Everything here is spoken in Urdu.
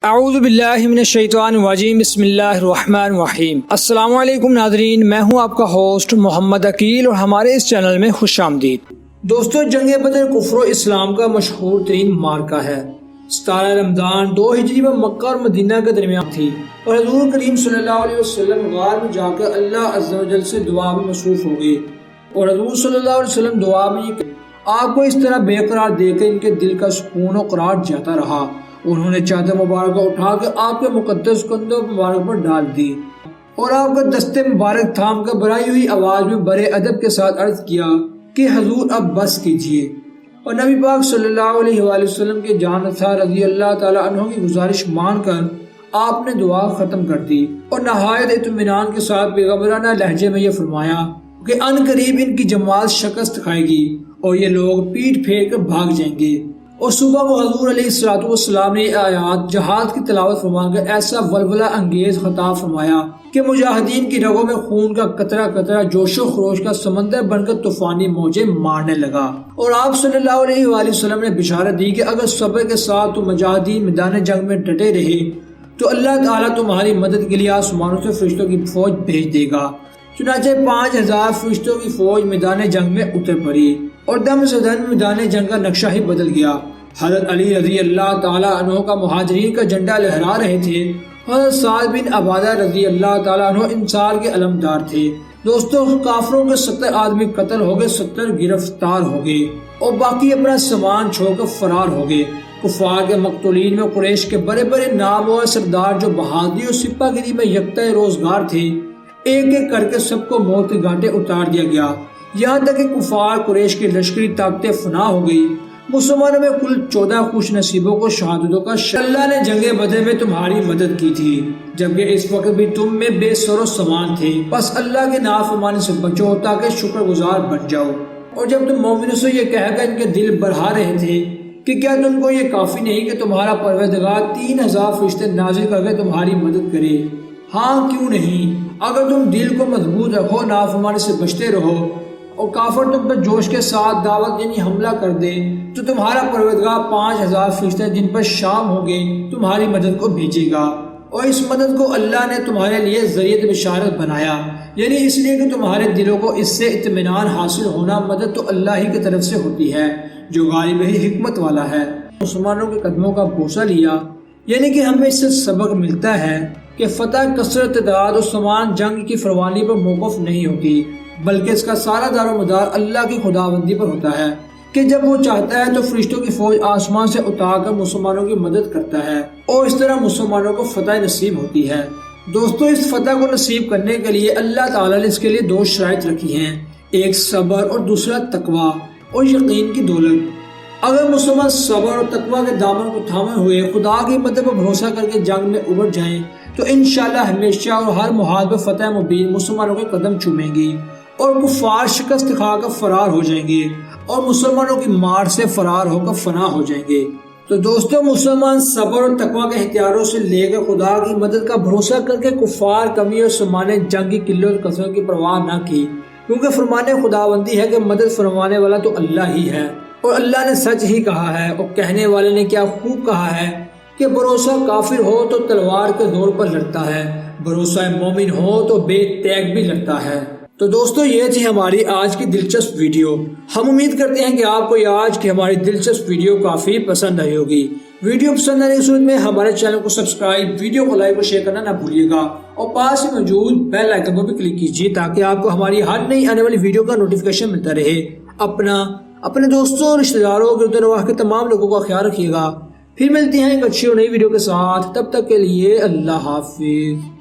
اعوذ باللہ من الشیطان الرجیم بسم اللہ الرحمن الرحیم۔ السلام علیکم ناظرین، میں ہوں آپ کا ہوسٹ محمد عقیل اور ہمارے اس چینل میں خوش آمدید۔ دوستو، جنگ بدر کفر و اسلام کا مشہور ترین معرکہ ہے۔ 17 رمضان 2 ہجری میں مکہ اور مدینہ کے درمیان تھی اور حضور کریم صلی اللہ علیہ وسلم غار میں جا کر اللہ عز و جل سے دعا میں مصروف ہو گئے اور حضور صلی اللہ علیہ وسلم دعا میں آپ کو اس طرح بے قرار دیکھ کر ان کے دل کا سکون و قرار جاتا رہا۔ انہوں نے چادر مبارکہ اٹھا کے آپ کے مقدس کندھوں مبارک پر ڈال دی اور آپ کا دستے مبارک تھام کر بڑھائی ہوئی آواز میں بڑے ادب کے ساتھ عرض کیا کہ حضور اب بس کیجئے، اور نبی پاک صلی اللہ علیہ وآلہ وسلم کے جانثار رضی اللہ تعالی عنہ کی گزارش مان کر آپ نے دعا ختم کر دی اور نہایت اطمینان کے ساتھ پیغمبرانہ لہجے میں یہ فرمایا کہ ان قریب ان کی جماعت شکست کھائے گی اور یہ لوگ پیٹ پھیر کر بھاگ جائیں گے۔ اور صبح کو حضور علیہ الصلوۃ والسلام نے آیات جہاد کی تلاوت فرما کر ایسا ولولہ انگیز خطاب فرمایا کہ مجاہدین کی رگوں میں خون کا قطرہ قطرہ جوش و خروش کا سمندر بن کر طوفانی موجیں مارنے لگا۔ اور آپ صلی اللہ علیہ وآلہ وسلم نے بشارت دی کہ اگر صبر کے ساتھ تو مجاہدین میدان جنگ میں ڈٹے رہے تو اللہ تعالیٰ تمہاری مدد کے لیے آسمانوں سے فرشتوں کی فوج بھیج دے گا۔ چنانچہ 5000 فرشتوں کی فوج میدان جنگ میں اتر پڑی اور دم سے دم میدان جنگ کا نقشہ ہی بدل گیا۔ حضرت علی رضی اللہ تعالیٰ عنہ کا مہاجرین کا جھنڈا لہرا رہے تھے۔ حضرت سعد بن عبادہ رضی اللہ تعالیٰ عنہ انصار کے علمدار تھے۔ دوستو، کافروں کے 70 آدمی قتل ہو گئے، 70 گرفتار ہو گئے اور باقی اپنا سامان چھوڑ کر فرار ہو گئے۔ کفار کے مقتولین میں قریش کے بڑے بڑے نامور سردار جو بہادری اور سپہ گیری میں یکتا روزگار تھے، ایک ایک کر کے سب کو موت کے گھاٹے اتار دیا گیا، یہاں تک کہ کفار قریش کی لشکری طاقتیں فنا ہو گئی۔ مسلمانوں میں کل 14 خوش نصیبوں کو شہادتوں کا اللہ نے جنگ بدر میں تمہاری مدد کی تھی، جبکہ اس وقت بھی تم میں بے سر و سامان تھے، بس اللہ کے نافرمانی سے بچو تاکہ شکر گزار بن جاؤ۔ اور جب تم مومنوں سے یہ کہہ کر ان کے دل بڑھا رہے تھے کہ کیا تم کو یہ کافی نہیں کہ تمہارا پروردگار 3000 فرشتے نازل کر کے تمہاری مدد کرے؟ ہاں کیوں نہیں، اگر تم دل کو مضبوط رکھو، نافرمانی سے بچتے رہو اور کافر تم پر جوش کے ساتھ دعوت یعنی حملہ کر دے تو تمہارا پروردگار 5000 فرشتے جن پر شام ہوں گے تمہاری مدد کو بھیجے گا۔ اور اس مدد کو اللہ نے تمہارے لیے ذریعہ بشارت بنایا، یعنی اس لیے کہ تمہارے دلوں کو اس سے اطمینان حاصل ہونا۔ مدد تو اللہ ہی کی طرف سے ہوتی ہے جو غالب ہی حکمت والا ہے۔ مسلمانوں کے قدموں کا بوسہ لیا، یعنی کہ ہمیں اس سے سبق ملتا ہے کہ فتح کثرت تعداد اور سامان جنگ کی فروانی پر موقف نہیں ہوتی، بلکہ اس کا سارا دار و مدار اللہ کی خداوندی پر ہوتا ہے کہ جب وہ چاہتا ہے تو فرشتوں کی فوج آسمان سے اتار کر مسلمانوں کی مدد کرتا ہے اور اس طرح مسلمانوں کو فتح نصیب ہوتی ہے۔ دوستو، اس فتح کو نصیب کرنے کے لیے اللہ تعالیٰ نے اس کے لیے 2 شرائط رکھی ہیں، ایک صبر اور دوسرا تقوی اور یقین کی دولت۔ اگر مسلمان صبر اور تقوی کے دامن کو تھامے ہوئے خدا کی مدد پر بھروسہ کر کے جنگ میں ابھر جائیں تو انشاءاللہ ہمیشہ اور ہر محال پر فتح مبین مسلمانوں کے قدم چومیں گی اور کفار شکست کھا کر فرار ہو جائیں گے اور مسلمانوں کی مار سے فرار ہو کر فنا ہو جائیں گے۔ تو دوستو، مسلمان صبر اور تقوی کے ہتھیاروں سے لے کر خدا کی مدد کا بھروسہ کر کے کفار کمی اور سامان جنگ کی قلت اور کثرت کی پرواہ نہ کی، کیونکہ فرمانے خداوندی ہے کہ مدد فرمانے والا تو اللہ ہی ہے اور اللہ نے سچ ہی کہا ہے اور کہنے والے نے کیا خوب کہا ہے کہ بھروسہ کافر ہو تو تلوار کے زور پر لڑتا ہے، بھروسہ مومن ہو تو بے تیغ بھی لڑتا ہے۔ تو دوستو، یہ تھی ہماری آج کی دلچسپ ویڈیو۔ ہم امید کرتے ہیں کہ آپ کو یہ آج کی ہماری دلچسپ ویڈیو کافی پسند آئی ہوگی۔ ویڈیو پسند آنے کی صورت میں ہمارے چینل کو سبسکرائب، ویڈیو کو لائک اور شیئر کرنا نہ بھولیے گا اور پاس ہی موجود بیل آئیکن پر بھی کلک کیجیے تاکہ آپ کو ہماری ہر نئی آنے والی ویڈیو کا نوٹیفیکیشن ملتا رہے۔ اپنے دوستوں اور رشتہ داروں گرد و نواح کے تمام لوگوں کا خیال رکھیے گا۔ پھر ملتے ہیں ایک اچھی اور نئی ویڈیو کے ساتھ، تب تک کے لیے اللہ حافظ۔